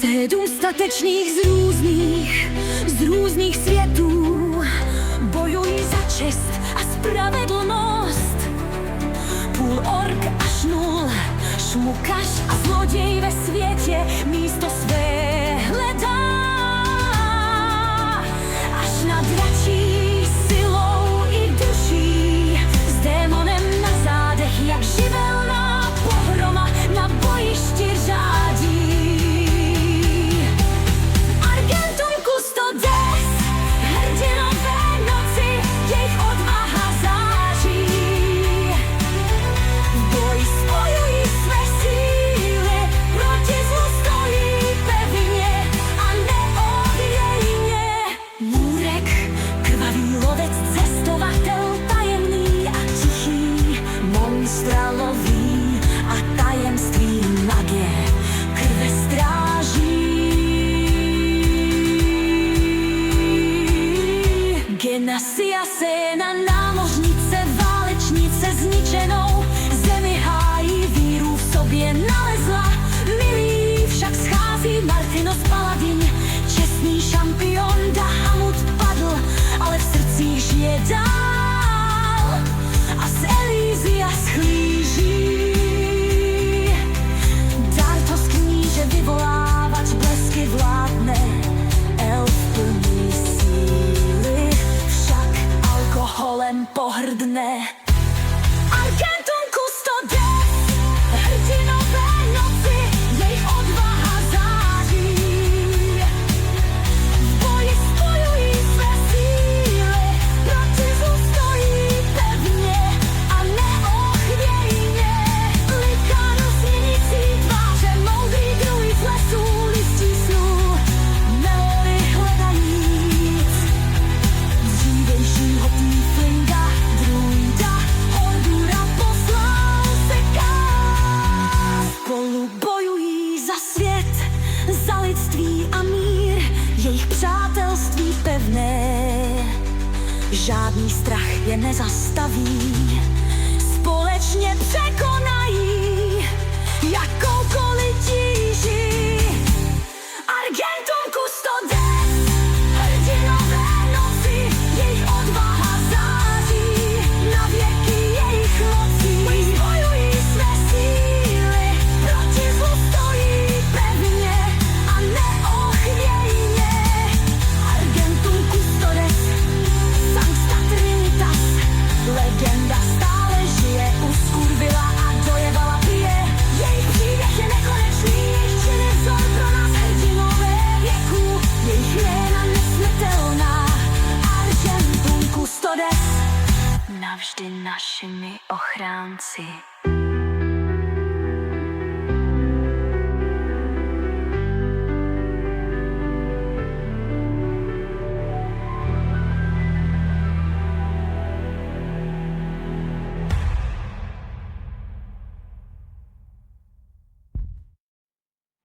7 statečných z různých světů bojují za čest a spravedlnost. Půl ork až nul, šmukař a zloděj ve světě místo své hledá. Až na dračí silou i duší, s démonem na zádech, jak živelná pohroma na bojišti řádí. Argentum Custodes, hrdinové noci, jejich odvaha září. V boji spojují své síly, proti zlu stojí pevně a neohvějně. Můrek, krvavý lovec, cestovatel tajemný a tichý, monstra loví a tajemství magie krve stráží. Genasia Sena, námořnice, válečnice zničenou zemi hájí, víru v sobě nalezla. Milý však schází Martinos Paladin, čestný šampion Dahamut padl, ale v srdcích žije dál a z Elysia schlíží. Dartos kníže vyvolávač blesky vládne, elf plný síly však alkoholem pohrdne. Argentum Custodes, hrdinové noci, jejich odvaha září. V boji spojují své síly, proti zlu stojí pevně a neochvějně. Lycanus měnící tváře, moudrý druid z lesů, listí snů, Melody hledajíc. Dřívějšího tieflinga, druida, Hordura poslal se Kás. Spolu bojují za svět, za lidství a mír, jejich přátelství pevné. Žádný strach je nezastaví, společně překonají jakoukoliv tíži. Argentum Custodes, hrdinové noci, jejich odvaha září, na věky jejich mocí. Spojují své síly, proti zlu stojí pevně a neochvějně. Argentum Custodes, Sancta Trinitas, legenda stále žije, u Skurvila a dojevala pije. Jejich příběh je nekonečný, jejich činy vzor pro nás hrdinové věků, jejich jména nesmrtelná. Argentum Custodes, navždy našimi ochránci.